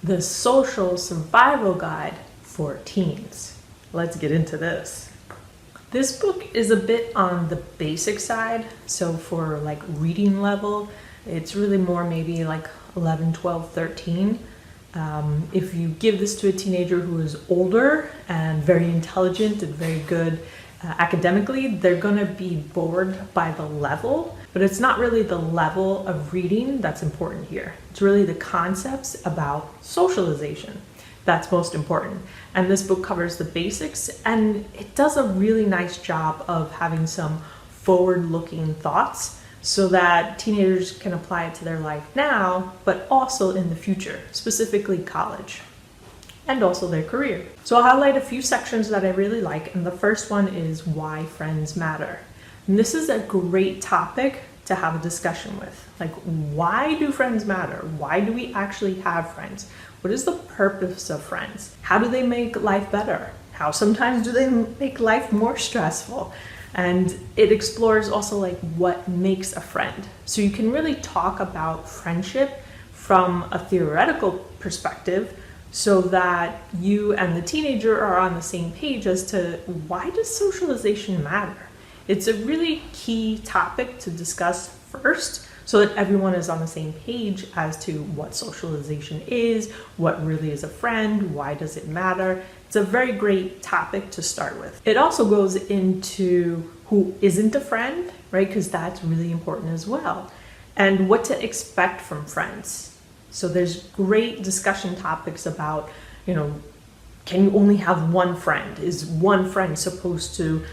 The Social Survival Guide for Teens. Let's get into this. This book is a bit on the basic side, so for like reading level, it's really more maybe like 11, 12, 13. If you give this to a teenager who is older and very intelligent and very good academically, they're gonna be bored by the level, but it's not really the level of reading that's important here. It's really the concepts about socialization that's most important. And this book covers the basics, and it does a really nice job of having some forward-looking thoughts so that teenagers can apply it to their life now, but also in the future, specifically college, and also their career. So I'll highlight a few sections that I really like, and the first one is why friends matter. And this is a great topic to have a discussion with. Like, why do friends matter? Why do we actually have friends? What is the purpose of friends? How do they make life better? How sometimes do they make life more stressful? And it explores also like what makes a friend. So you can really talk about friendship from a theoretical perspective so that you and the teenager are on the same page as to why does socialization matter? It's a really key topic to discuss first so that everyone is on the same page as to what socialization is, what really is a friend, why does it matter. It's a very great topic to start with. It also goes into who isn't a friend, right? Because that's really important as well. And what to expect from friends. So there's great discussion topics about, can you only have one friend? Is one friend supposed to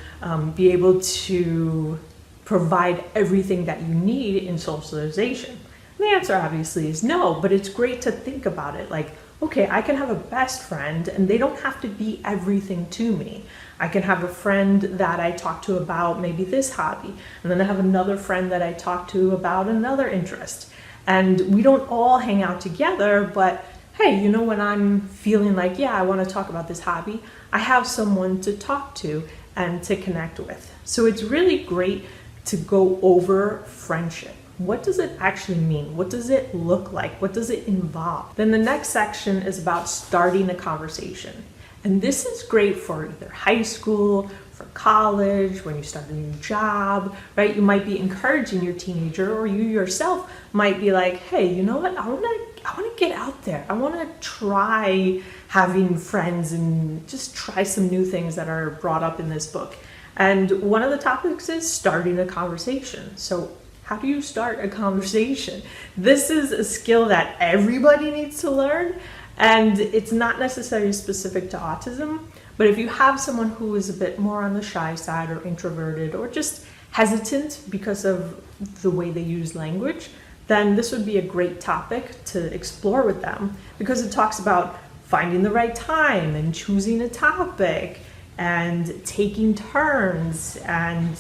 be able to provide everything that you need in socialization? And the answer obviously is no, but it's great to think about it. Like, okay, I can have a best friend and they don't have to be everything to me. I can have a friend that I talk to about maybe this hobby, and then I have another friend that I talk to about another interest. And we don't all hang out together, but hey, when I'm feeling like, I want to talk about this hobby, I have someone to talk to and to connect with. So it's really great to go over friendship. What does it actually mean? What does it look like? What does it involve? Then the next section is about starting a conversation. And this is great for either high school, for college, when you start a new job, right? You might be encouraging your teenager, or you yourself might be like, hey, you know what? I want to get out there. I want to try having friends and just try some new things that are brought up in this book. And one of the topics is starting a conversation. So how do you start a conversation? This is a skill that everybody needs to learn, and it's not necessarily specific to autism, but if you have someone who is a bit more on the shy side or introverted or just hesitant because of the way they use language, then this would be a great topic to explore with them, because it talks about finding the right time and choosing a topic and taking turns and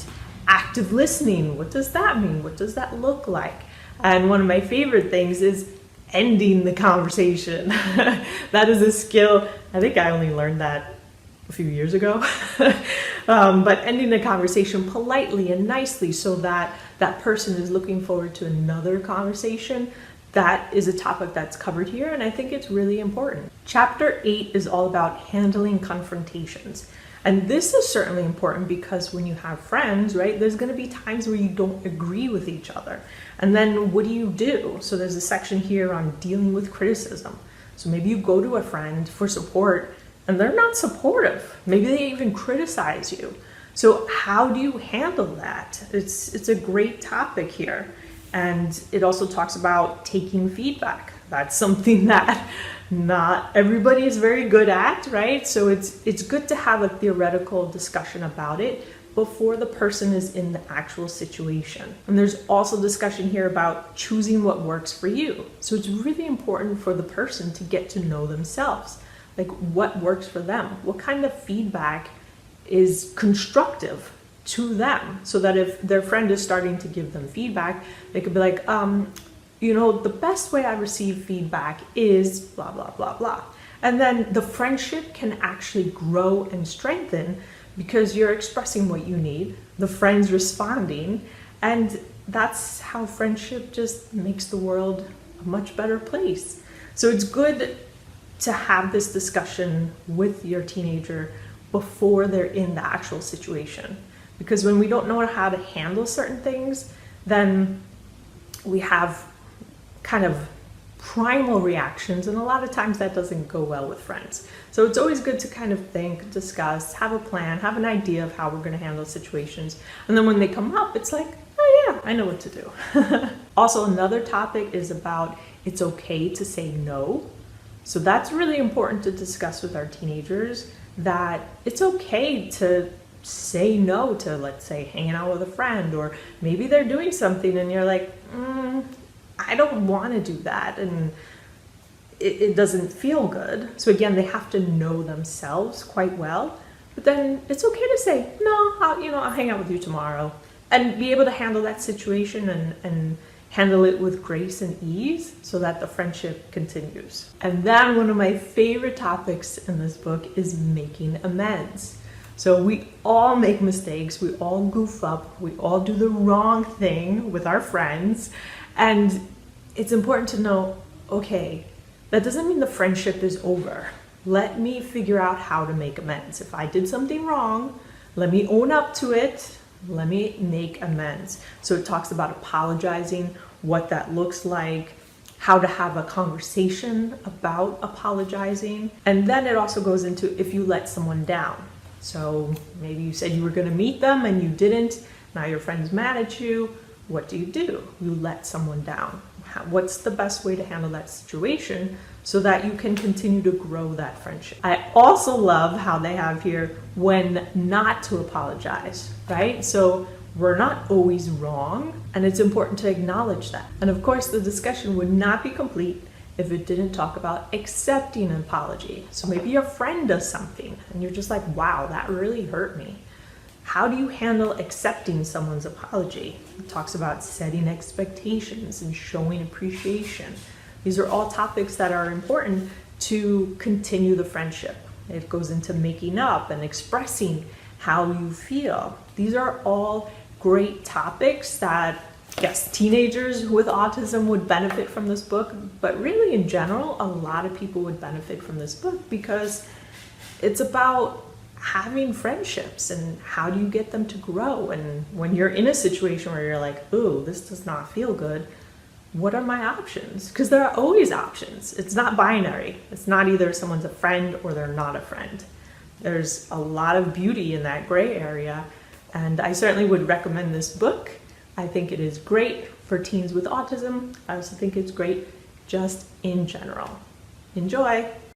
active listening. What does that mean? What does that look like? And one of my favorite things is ending the conversation. That is a skill. I think I only learned that a few years ago. But ending the conversation politely and nicely so that that person is looking forward to another conversation. That is a topic that's covered here, and I think it's really important. Chapter 8 is all about handling confrontations. And this is certainly important because when you have friends, right, there's going to be times where you don't agree with each other. And then what do you do? So there's a section here on dealing with criticism. So maybe you go to a friend for support and they're not supportive. Maybe they even criticize you. So how do you handle that? It's a great topic here. And it also talks about taking feedback. That's something that not everybody is very good at, right? So it's good to have a theoretical discussion about it before the person is in the actual situation. And there's also discussion here about choosing what works for you. So it's really important for the person to get to know themselves. Like, what works for them? What kind of feedback is constructive to them, so that if their friend is starting to give them feedback, they could be like, the best way I receive feedback is blah, blah, blah, blah. And then the friendship can actually grow and strengthen because you're expressing what you need, the friend's responding, and that's how friendship just makes the world a much better place. So it's good to have this discussion with your teenager before they're in the actual situation. Because when we don't know how to handle certain things, then we have kind of primal reactions, and a lot of times that doesn't go well with friends. So it's always good to kind of think, discuss, have a plan, have an idea of how we're going to handle situations, and then when they come up, it's like, oh yeah, I know what to do. Also, another topic is about it's okay to say no. So that's really important to discuss with our teenagers, that it's okay to say no to, let's say, hanging out with a friend, or maybe they're doing something and you're like, I don't want to do that, and it doesn't feel good. So again, they have to know themselves quite well, but then it's okay to say, no, I'll hang out with you tomorrow, and be able to handle that situation and handle it with grace and ease so that the friendship continues. And then one of my favorite topics in this book is making amends. So we all make mistakes, we all goof up, we all do the wrong thing with our friends, and it's important to know, okay, that doesn't mean the friendship is over. Let me figure out how to make amends. If I did something wrong, let me own up to it. Let me make amends. So it talks about apologizing, what that looks like, how to have a conversation about apologizing. And then it also goes into if you let someone down. So maybe you said you were going to meet them and you didn't. Now your friend's mad at you. What do? You let someone down. What's the best way to handle that situation so that you can continue to grow that friendship? I also love how they have here when not to apologize, right? So we're not always wrong, and it's important to acknowledge that. And of course, the discussion would not be complete if it didn't talk about accepting an apology. So maybe your friend does something and you're just like, wow, that really hurt me. How do you handle accepting someone's apology? It talks about setting expectations and showing appreciation. These are all topics that are important to continue the friendship. It goes into making up and expressing how you feel. These are all great topics that, yes, teenagers with autism would benefit from this book, but really in general, a lot of people would benefit from this book because it's about having friendships and how do you get them to grow. And when you're in a situation where you're like, ooh, this does not feel good, what are my options? Because there are always options. It's not binary. It's not either someone's a friend or they're not a friend. There's a lot of beauty in that gray area, and I certainly would recommend this book. I think it is great for teens with autism. I also think it's great just in general. Enjoy!